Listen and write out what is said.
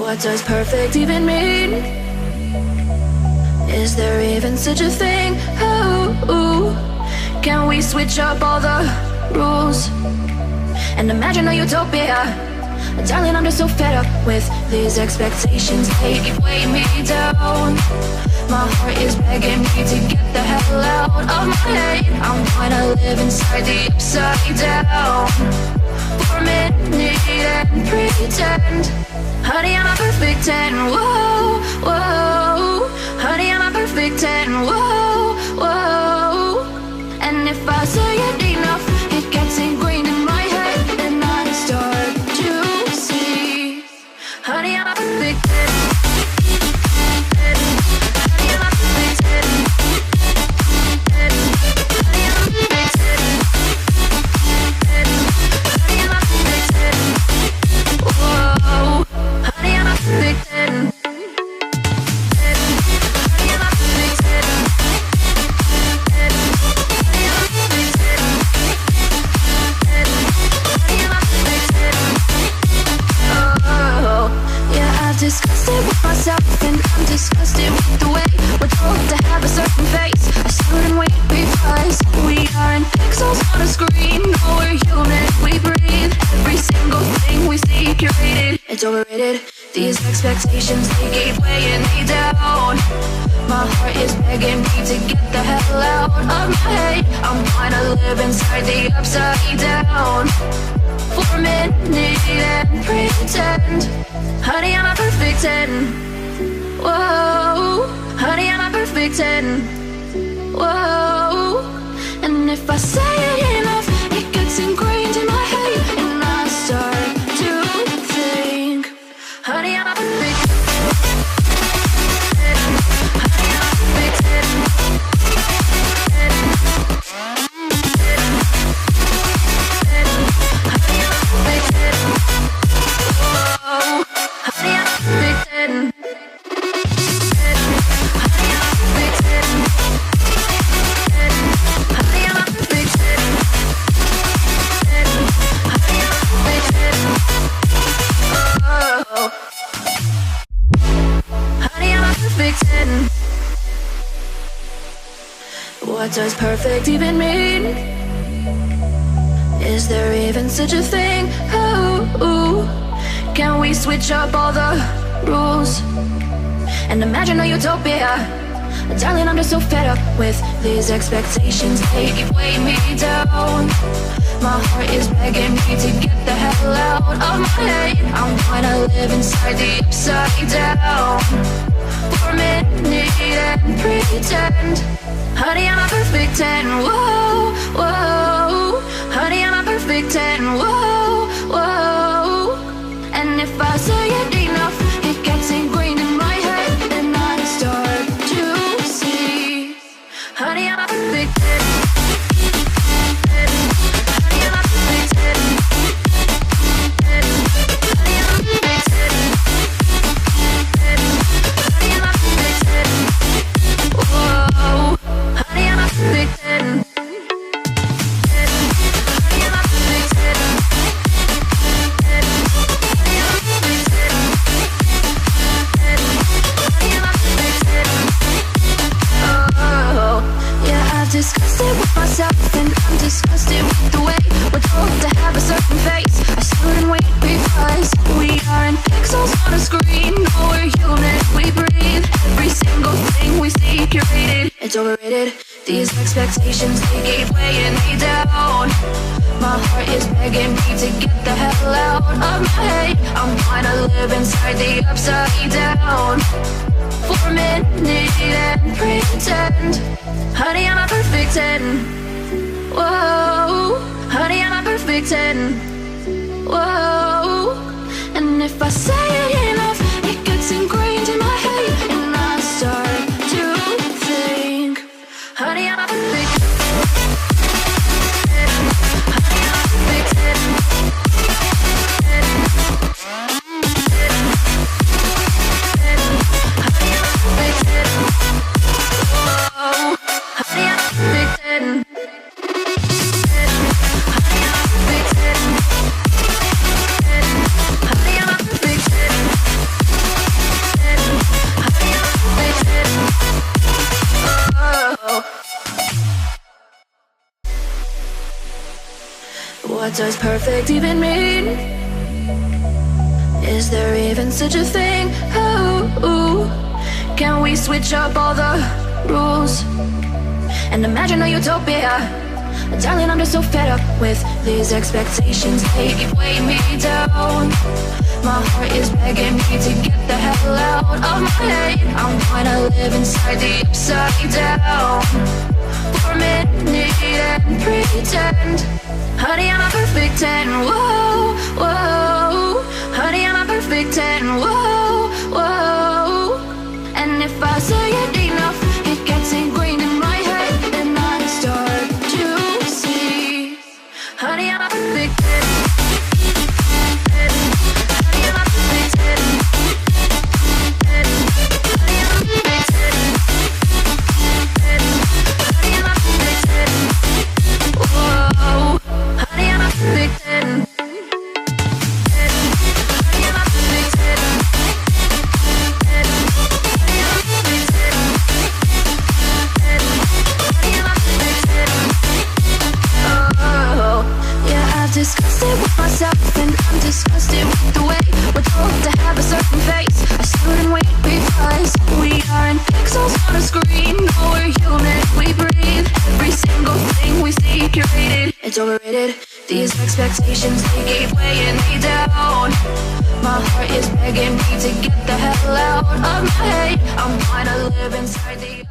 What does perfect even mean? Is there even such a thing? Oh, can we switch up all the rules and imagine a utopia? Darling, I'm just so fed up with these expectations. They keep weighing me down. My heart is begging me to get the hell out of my head. I'm trying to live inside the upside down for a minute and pretend. Honey, I'm a perfect 10. Whoa, whoa. Honey, I'm a perfect 10. Whoa, whoa. And if I say it enough, it gets ingrained in my head, and I start to see. Honey, I'm a perfect 10. Honey, I'm a perfect 10. Honey, I'm a perfect 10. Honey, I'm a perfect 10. Whoa. Honey, I'm a perfect 10. Disgusted with myself, and I'm disgusted with the way we're told to have a certain face. I stood and wait because we aren't pixels on a screen. No, we're human, we breathe. Every single thing we see curated, it's overrated. These expectations, they keep weighing me down. My heart is begging me to get the hell out of my head. I'm trying to live inside the upside down for a minute and pretend. Honey, I'm a perfect 10. Whoa. Honey, I'm a perfect 10. Whoa. And if I say it enough, it gets ingrained in my head, and I start to think. Honey, I'm a perfect 10. Honey, I'm a perfect 10. Honey, I'm a perfect 10. Whoa. Honey, I'm a perfect 10. Honey, I'm a perfect 10. Honey, I'm a perfect 10. Honey, I'm a perfect 10. Oh. Honey, I'm a perfect 10. What does perfect even mean? Is there even such a thing? Oh, can we switch up all the rules and imagine a utopia? Darling, I'm just so fed up with these expectations. They keep weighing me down. My heart is begging me to get the hell out of my head. I'm trying to live inside the upside down for a minute and pretend. Honey, I'm a perfect 10. Whoa, whoa. Honey, I'm a perfect 10. Whoa, whoa. And if I say it enough, it gets ingrained in my head, and I start to see. Honey, I'm a perfect 10. Honey, I'm a perfect 10. Honey, I'm a perfect 10. Honey, I'm a perfect 10. Whoa. Honey, I'm a perfect 10. Honey, I'm a perfect 10. Disgusted with myself, and I'm disgusted with the way we're told to have a certain face. I stood and wait because we aren't pixels on a screen. No, we're human, we breathe. Every single thing we see curated, it's overrated. These expectations, they keep weighing me down. My heart is begging me to get the hell out of my head. I'm trying to live inside the upside down for a minute and pretend. Honey, I'm a perfect 10. Whoa. Honey, I'm a perfect 10. Whoa. And if I say it enough, it gets ingrained in my head, and I start to think. Honey, I'm a perfect 10. Honey, I'm a perfect 10. Honey, I'm a perfect 10. Whoa. Honey, I'm a perfect 10. Honey, I'm a perfect 10. Honey, I'm a perfect 10. does perfect even mean? Is there even such a thing? Oh, can we switch up all the rules and imagine a utopia? Darling, I'm just so fed up with these expectations. They weigh me down. My heart is begging me to get the hell out of my head. I'm gonna live inside the upside down for a minute and pretend. Honey, I'm a perfect 10. Whoa, whoa. Honey, I'm a perfect 10. Whoa, whoa. And if I say it enough, it gets ingrained in my head, and I start to see. Honey, I'm a perfect 10. Honey, I'm a perfect 10. Honey, I'm a perfect 10. Honey, I'm a perfect 10. Whoa. Honey, I'm a perfect 10. Disgusted with myself, and I'm disgusted with the way we're told to have a certain face. I stood and wait because we aren't pixels on a screen. No, we're human, we breathe. Every single thing we see curated, it's overrated. These expectations, they keep weighing me down. My heart is begging me to get the hell out of my head. I'm trying to live inside the